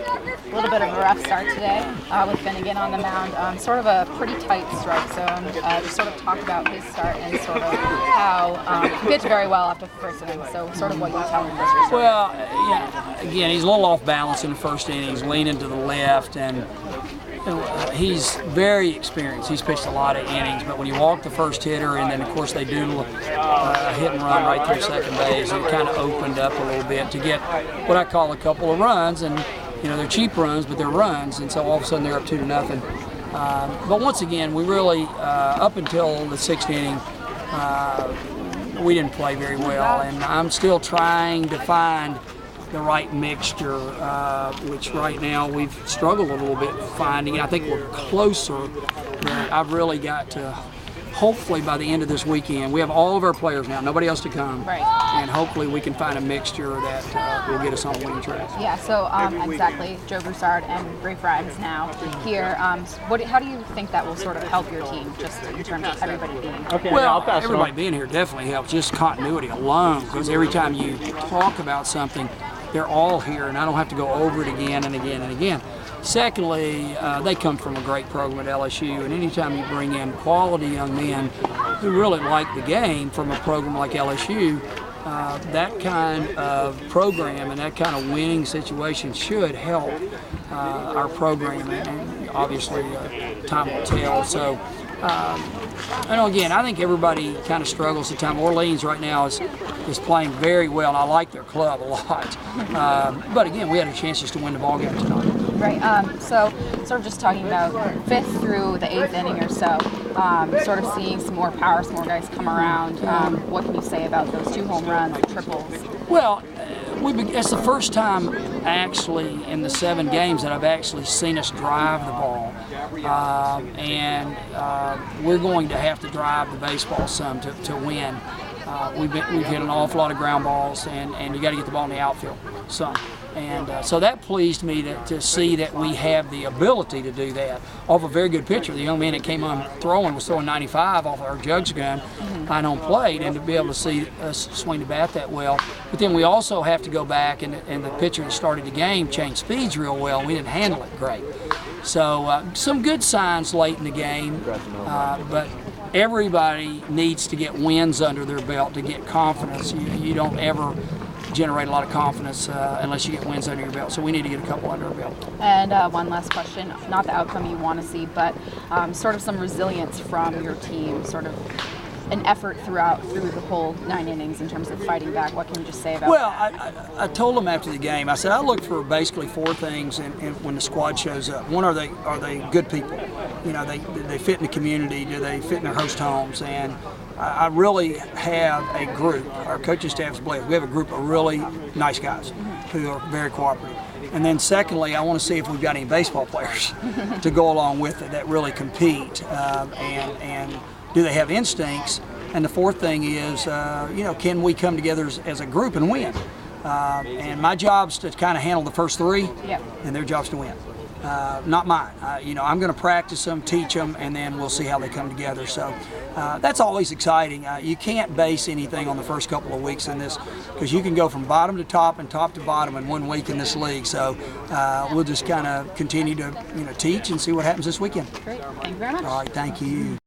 A little bit of a rough start today with Finnegan on the mound. Sort of a pretty tight strike zone. Just sort of talk about his start and sort of how he pitched very well after the first inning. So sort of what you tell him was your start. Well, yeah, again, he's a little off balance in the first inning. He's leaning to the left, and he's very experienced. He's pitched a lot of innings, but when you walk the first hitter, and then of course they doodle a hit and run right through second base, it kind of opened up a little bit to get what I call a couple of runs, and they're cheap runs, but they're runs, and so all of a sudden they're up 2-0. But once again, we really, up until the sixth inning, we didn't play very well, and I'm still trying to find the right mixture, which right now we've struggled a little bit finding. I think we're closer, but I've really got to, hopefully by the end of this weekend, we have all of our players now, nobody else to come, right, and hopefully we can find a mixture that will get us on the winning track. Yeah, so exactly, Joe Broussard and Ray Grimes now here. How do you think that will sort of help your team, just in terms of everybody being here? Okay, well, everybody being here definitely helps, just continuity alone, because every time you talk about something, they're all here, and I don't have to go over it again and again and again. Secondly, they come from a great program at LSU, and anytime you bring in quality young men who really like the game from a program like LSU, that kind of program and that kind of winning situation should help our program, and obviously time will tell. So, again, I think everybody kind of struggles at times. Orleans right now is playing very well, and I like their club a lot. But again, we had a chance just to win the ballgame tonight. Right. So, sort of just talking about fifth through the eighth inning or so, sort of seeing some more power, some more guys come around. What can you say about those 2 home runs, triples? Well, it's the first time actually in the 7 games that I've actually seen us drive the ball, and we're going to have to drive the baseball some to win. We've hit an awful lot of ground balls, and you got to get the ball in the outfield some. And so that pleased me to see that we have the ability to do that off a very good pitcher. The young man that came on throwing was throwing 95 off our jugs gun on home plate, and to be able to see us swing the bat that well. But then we also have to go back, and the pitcher that started the game changed speeds real well, and we didn't handle it great. So some good signs late in the game, but everybody needs to get wins under their belt to get confidence. You don't ever generate a lot of confidence unless you get wins under your belt. So we need to get a couple under our belt. And one last question, not the outcome you want to see, but sort of some resilience from your team, sort of an effort through the whole 9 innings in terms of fighting back. What can you just say about that? I told them after the game, I said I look for basically 4 things when the squad shows up. One, are they good people? They fit in the community, do they fit in their host homes? And I really have a group, our coaching staff is blessed. We have a group of really nice guys who are very cooperative. And then secondly, I want to see if we've got any baseball players to go along with it that really compete, and do they have instincts? And the fourth thing is, can we come together as a group and win? And my job's to kind of handle the first 3, yep, and their job's to win. Not mine. I'm going to practice them, teach them, and then we'll see how they come together. So that's always exciting. You can't base anything on the first couple of weeks in this, because you can go from bottom to top and top to bottom in 1 week in this league. So we'll just kind of continue to teach and see what happens this weekend. Great. Thank you very much. All right. Thank you.